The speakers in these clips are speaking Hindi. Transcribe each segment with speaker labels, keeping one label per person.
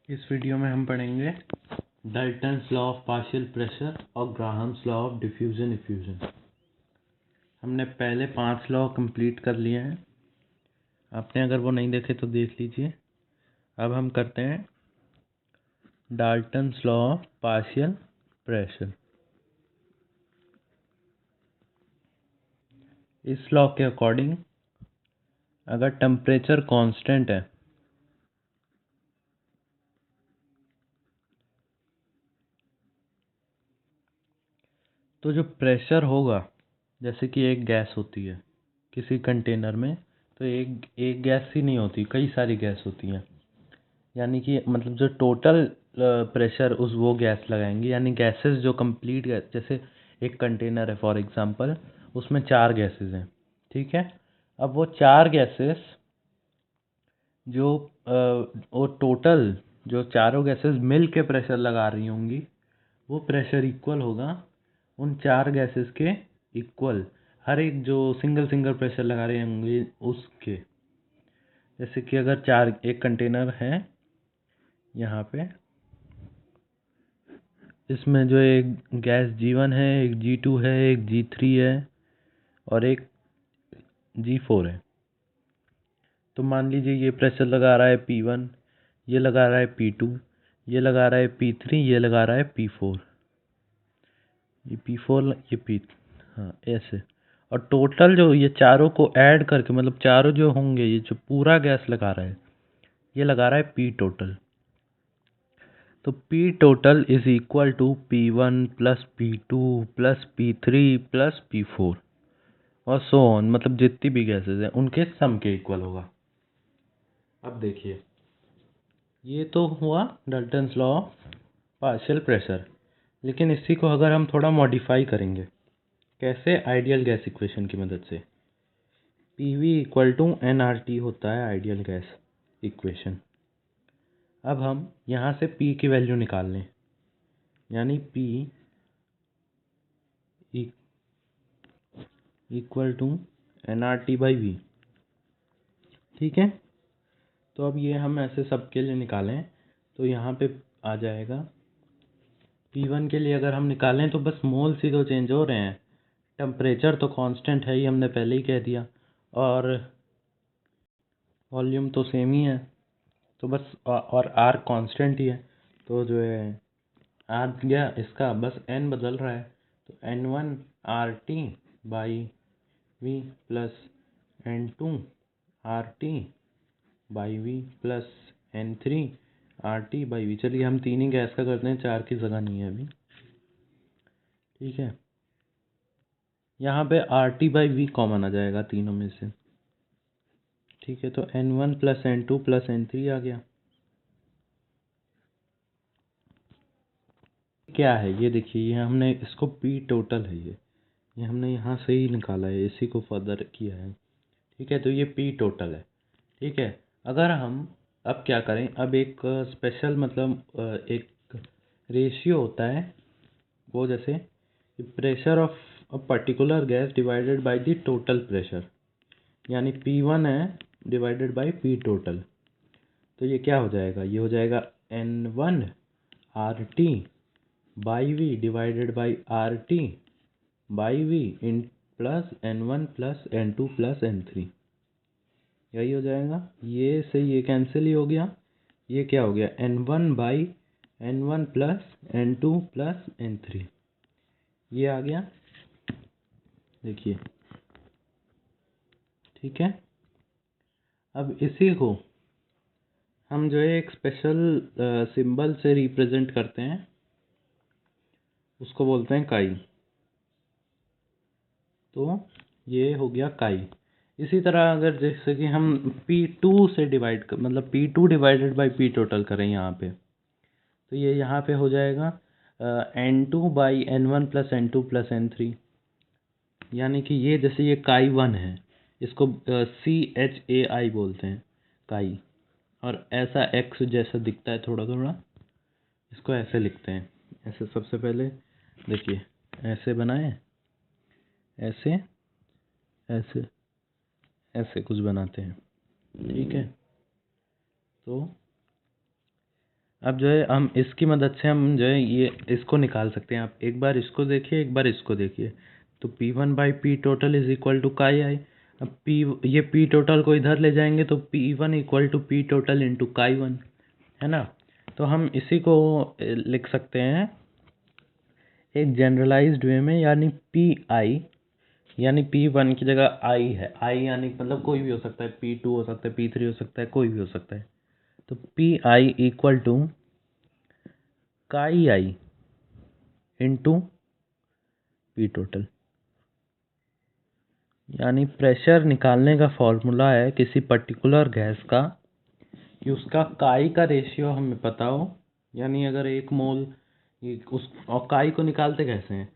Speaker 1: इस वीडियो में हम पढ़ेंगे Dalton's law of partial pressure और Graham's law of diffusion effusion. हमने पहले 5 लॉ कंप्लीट कर लिए हैं। आपने अगर वो नहीं देखे तो देख लीजिए। अब हम करते हैं Dalton's law of partial pressure. इस लॉ के अकॉर्डिंग अगर टेम्परेचर कांस्टेंट है तो जो प्रेशर होगा, जैसे कि एक गैस होती है किसी कंटेनर में, तो एक गैस ही नहीं होती, कई सारी गैस होती हैं। यानी कि मतलब जो टोटल प्रेशर उस वो गैस लगाएंगे, यानी गैसेस जो कंप्लीट गैस, जैसे एक कंटेनर है फॉर एग्जांपल, उसमें 4 गैसेस हैं, ठीक है। अब वो 4 गैसेस जो वो टोटल जो चारों गैसेस मिल के प्रेशर लगा रही होंगी, वो प्रेशर इक्वल होगा उन 4 गैसेस के इक्वल, हर एक जो सिंगल सिंगल प्रेशर लगा रहे होंगे उसके। जैसे कि अगर एक कंटेनर है यहाँ पे, इसमें जो एक गैस G1 है, एक G2 है, एक G3 है और एक G4 है। तो मान लीजिए ये प्रेशर लगा रहा है P1, ये लगा रहा है P2, ये लगा रहा है P3, ये लगा रहा है P4, ये P4, ये P, हाँ ऐसे। और टोटल जो ये चारों को ऐड करके, मतलब चारों जो होंगे, ये जो पूरा गैस लगा रहा है, ये लगा रहा है P टोटल। तो P total is equal to P1 plus P2 plus P3 plus P4 और सो ऑन, मतलब जितनी भी गैसेस हैं उनके सम के इक्वल होगा। अब देखिए, ये तो हुआ Dalton's law of partial pressure. लेकिन इसी को अगर हम थोड़ा मॉडिफाई करेंगे, कैसे? आइडियल गैस इक्वेशन की मदद से। PV इक्वल टू nRT होता है आइडियल गैस इक्वेशन। अब हम यहाँ से P की वैल्यू निकाल लें, यानी P equal to nRT by V, ठीक है। तो अब ये हम ऐसे सबके लिए निकालें तो यहाँ पे आ जाएगा P1 के लिए अगर हम निकालें तो बस मोल ही तो चेंज हो रहे हैं, टेम्परेचर तो कांस्टेंट है ही, हमने पहले ही कह दिया, और वॉल्यूम तो सेम ही है, तो बस और R कांस्टेंट ही है, तो जो है R गया इसका, बस N बदल रहा है, तो N1 RT by V plus N2 RT by V plus N3 RT by V। चलिए हम 3 ही गैस का करते हैं, 4 की जगह नहीं है अभी, ठीक है। यहाँ पे RT बाई V कॉमन आ जाएगा तीनों में से, ठीक है। तो N1 plus N2 plus N3 आ गया। क्या है ये देखिए, ये हमने इसको P टोटल है, ये हमने यहाँ से ही निकाला है, इसी को फर्दर किया है, ठीक है। तो ये P टोटल है, ठीक है। अगर हम अब क्या करें, अब एक स्पेशल, मतलब एक रेशियो होता है वो, जैसे pressure of a particular gas divided by the total pressure, यानी P1 है डिवाइडेड बाय P टोटल। तो ये क्या हो जाएगा, ये हो जाएगा N1 RT by V divided by RT by V in plus N1 plus N2 plus N3, यही हो जाएगा। ये से ये कैंसिल ही हो गया, ये क्या हो गया, N1 by N1 plus N2 plus N3, ये आ गया, देखिए, ठीक है। अब इसी को हम जो है एक स्पेशल सिंबल से रिप्रेजेंट करते हैं, उसको बोलते हैं काई। तो ये हो गया काई। इसी तरह अगर जैसे कि हम P2 से डिवाइड कर, मतलब P2 divided by P total करें यहाँ पे, तो ये यहाँ पे हो जाएगा N2 by N1 plus N2 plus N3, यानी कि ये जैसे ये काई 1 है, इसको CHAI बोलते हैं, काई। और ऐसा X जैसा दिखता है थोड़ा थोड़ा, इसको ऐसे लिखते हैं, ऐसे सबसे पहले देखिए, ऐसे बनाए, ऐसे ऐसे ऐसे कुछ बनाते हैं, ठीक है। तो अब जो है हम इसकी मदद से हम जो है ये इसको निकाल सकते हैं। आप एक बार इसको देखिए, एक बार इसको देखिए। तो P1/P total is equal to काई आई। अब ये P total को इधर ले जाएंगे तो P1 equal to P total into chi one, है ना। तो हम इसी को लिख सकते हैं एक जनरलाइज्ड वे में, यानी Pi, यानी P1 की जगह आई है। आई यानी मतलब कोई भी हो सकता है, P2 हो सकता है, P3 हो सकता है, कोई भी हो सकता है। तो Pi इक्वल टू काई आई इंटू P total, यानी प्रेशर निकालने का फॉर्मूला है किसी पर्टिकुलर गैस का कि उसका काई का रेशियो हमें पता हो। यानी अगर एक मोल उस, और काई को निकालते कैसे हैं,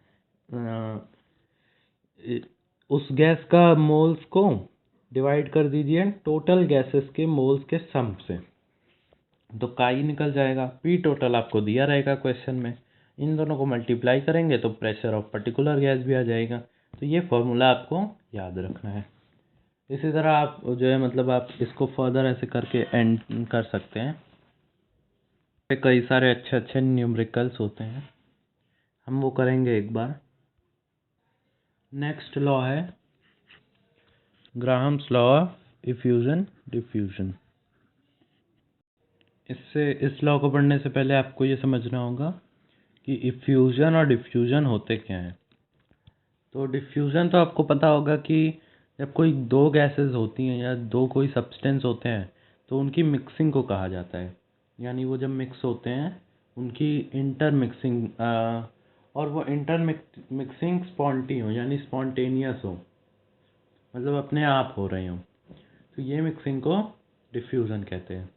Speaker 1: उस गैस का मोल्स को डिवाइड कर दीजिए टोटल गैसेस के मोल्स के सम से, तो काई निकल जाएगा। पी टोटल आपको दिया रहेगा क्वेश्चन में, इन दोनों को मल्टीप्लाई करेंगे तो प्रेशर ऑफ पर्टिकुलर गैस भी आ जाएगा। तो ये फॉर्मूला आपको याद रखना है। इसी तरह आप जो है मतलब आप इसको फर्दर ऐसे करके एंड कर सकते हैं। कई सारे अच्छे अच्छे न्यूमेरिकल्स होते हैं, हम वो करेंगे एक बार। नेक्स्ट लॉ है Graham's law of effusion diffusion. इस लॉ को पढ़ने से पहले आपको ये समझना होगा कि इफ्यूजन और डिफ्यूजन होते क्या हैं। तो डिफ्यूजन तो आपको पता होगा कि जब कोई दो गैसेस होती हैं या दो कोई सब्सटेंस होते हैं तो उनकी मिक्सिंग को कहा जाता है। यानी वो जब मिक्स होते हैं उनकी इंटर मिक्सिंग, और वो इंटर मिक्सिंग स्पॉन्टी हो, यानी स्पॉन्टेनियस हो, मतलब अपने आप हो रहे हो, तो ये मिक्सिंग को डिफ्यूजन कहते हैं।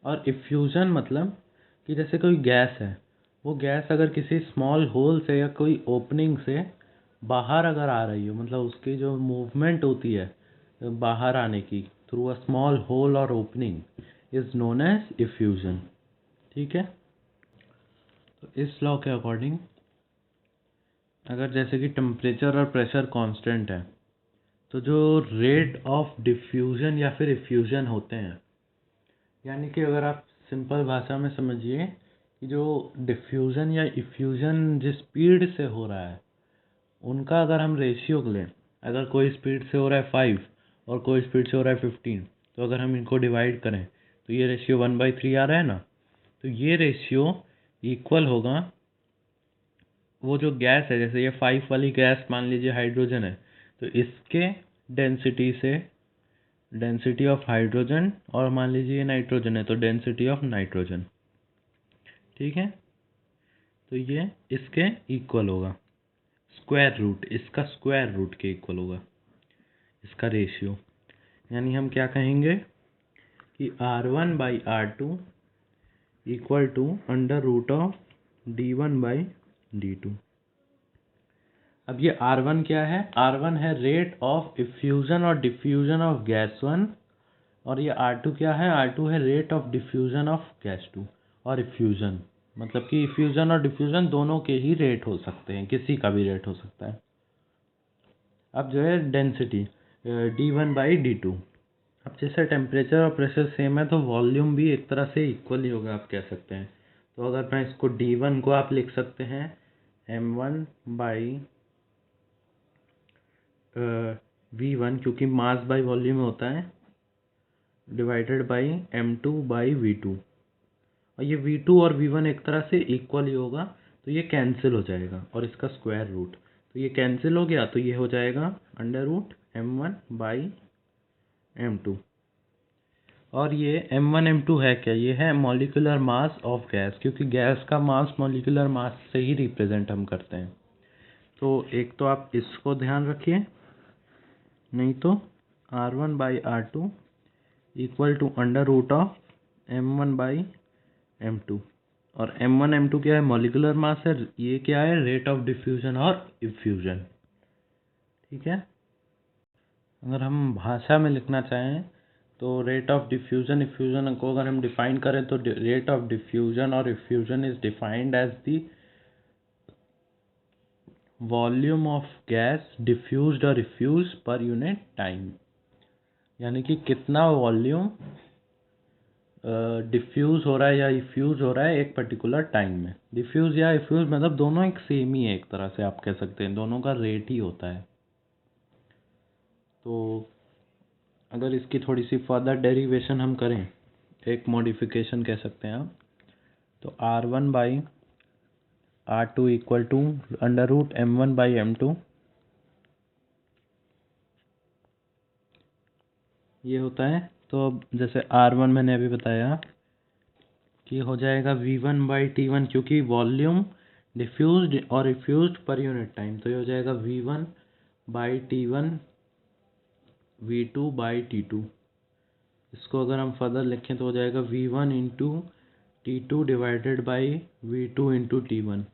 Speaker 1: और इफ्यूजन मतलब कि जैसे कोई गैस है, वो गैस अगर किसी स्मॉल होल से या कोई ओपनिंग से बाहर अगर आ रही हो, मतलब उसकी जो मूवमेंट होती है बाहर आने की थ्रू अ स्मॉल होल और opening is known as effusion. ठीक है। तो इस लॉ के अकॉर्डिंग अगर जैसे कि टेम्परेचर और प्रेशर कांस्टेंट है तो जो रेट ऑफ डिफ्यूजन या फिर इफ्यूजन होते हैं, यानी कि अगर आप सिंपल भाषा में समझिए कि जो डिफ्यूजन या इफ्यूजन जिस स्पीड से हो रहा है उनका अगर हम रेशियो लें, अगर कोई स्पीड से हो रहा है 5 और कोई स्पीड से हो रहा है 15, तो अगर हम इनको डिवाइड करें तो ये रेशियो 1/3 आ रहा है ना। तो ये रेशियो इक्वल होगा, वो जो गैस है, जैसे ये 5 वाली गैस मान लीजिए हाइड्रोजन है, तो इसके डेंसिटी से डेंसिटी ऑफ हाइड्रोजन, और मान लीजिए ये नाइट्रोजन है तो डेंसिटी ऑफ नाइट्रोजन। ठीक है। तो ये इसके इक्वल होगा, स्क्वायर रूट, इसका स्क्वायर रूट के इक्वल होगा इसका रेशियो। यानी हम क्या कहेंगे कि R1/R2 equal to under root of D1/D2। अब ये R1 क्या है, R1 है रेट ऑफ इफ्यूजन और डिफ्यूजन ऑफ गैस 1, और ये R2 क्या है, R2 है rate of diffusion of gas 2। और इफ्यूजन मतलब कि इफ्यूजन और डिफ्यूजन दोनों के ही रेट हो सकते हैं, किसी का भी रेट हो सकता है। अब जो है डेंसिटी D1/D2। अब जैसे टेम्परेचर और प्रेशर सेम है तो वॉल्यूम भी एक तरह से इक्वल ही होगा, आप कह सकते हैं। तो अगर मैं इसको D1 को आप लिख सकते हैं M1/V1, क्योंकि मास बाय वॉल्यूम होता है, डिवाइडेड बाई M2/V2। और ये V2 और V1 एक तरह से इक्वल ही होगा, तो ये कैंसिल हो जाएगा और इसका स्क्वायर रूट, तो ये कैंसिल हो गया तो ये हो जाएगा अंडर रूट M1/M2। और ये M1 M2 है क्या, ये है मॉलिक्यूलर मास ऑफ गैस, क्योंकि गैस का मास मॉलिक्यूलर मास से ही रिप्रेजेंट हम करते हैं। तो एक तो आप इसको ध्यान रखिए, नहीं तो R1/R2 equal to under root of M1/M2। और M1 M2 क्या है, मॉलिक्यूलर मास है, ये क्या है, रेट ऑफ डिफ्यूजन और इफ्यूजन। ठीक है। अगर हम भाषा में लिखना चाहें तो रेट ऑफ डिफ्यूजन इफ्यूजन को अगर हम डिफाइन करें तो रेट ऑफ डिफ्यूजन और effusion is defined as the volume of gas diffused और इफ्यूज पर यूनिट टाइम। यानी कि कितना वॉल्यूम डिफ्यूज़ हो रहा है या इफ्यूज़ हो रहा है एक पर्टिकुलर टाइम में। डिफ्यूज़ या इफ्यूज़ मतलब दोनों एक सेम ही है, एक तरह से आप कह सकते हैं, दोनों का रेट ही होता है। तो अगर इसकी थोड़ी सी फर्दर डेरिवेशन हम करें, एक मॉडिफिकेशन कह सकते हैं आप, तो R1 by R2 equal to under root M1 by M2 ये होता है। तो अब जैसे R1 मैंने अभी बताया कि हो जाएगा V1 बाई T1, क्योंकि वॉल्यूम डिफ्यूज्ड और इफ्यूज्ड पर यूनिट टाइम, तो ये हो जाएगा V1 by T1 V2 by T2। इसको अगर हम फर्दर लिखें तो हो जाएगा V1 into T2 divided by V2 into T1।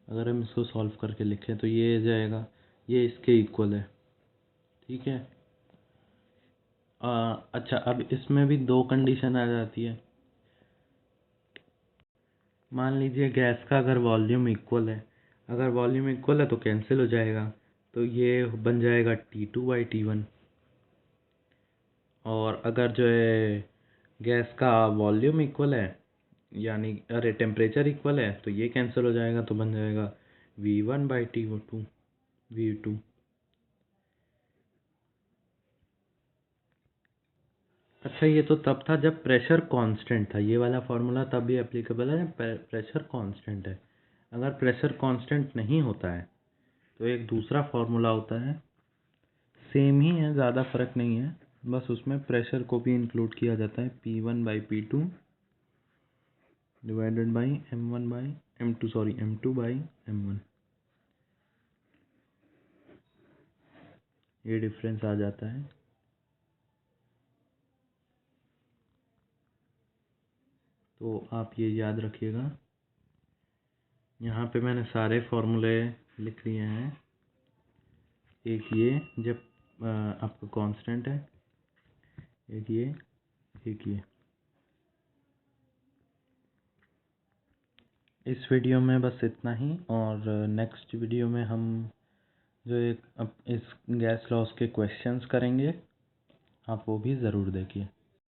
Speaker 1: अगर हम इसको सॉल्व करके लिखें तो ये हो जाएगा, ये इसके इक्वल है। ठीक है। अच्छा, अब इसमें भी दो कंडीशन आ जाती है। मान लीजिए गैस का अगर वॉल्यूम इक्वल है, अगर वॉल्यूम इक्वल है तो कैंसिल हो जाएगा, तो ये बन जाएगा T2 बाई T1। और अगर जो है गैस का वॉल्यूम इक्वल है, यानी अरे टेम्परेचर इक्वल है, तो ये कैंसिल हो जाएगा, तो बन जाएगा V1 बाई T2 V2। अच्छा, ये तो तब था जब प्रेशर कांस्टेंट था, ये वाला फार्मूला तब भी एप्लीकेबल है जब प्रेशर कांस्टेंट है। अगर प्रेशर कांस्टेंट नहीं होता है तो एक दूसरा फार्मूला होता है, सेम ही है, ज़्यादा फ़र्क नहीं है, बस उसमें प्रेशर को भी इंक्लूड किया जाता है, P1 by P2 divided by M1 by M2, sorry M2 by M1। ये डिफरेंस आ जाता है। तो आप ये याद रखिएगा। यहाँ पे मैंने सारे फार्मूले लिख लिए हैं। एक ये जब आपका कांस्टेंट है, एक ये। इस वीडियो में बस इतना ही, और नेक्स्ट वीडियो में हम जो एक इस गैस लॉस के क्वेश्चंस करेंगे, आप वो भी ज़रूर देखिए।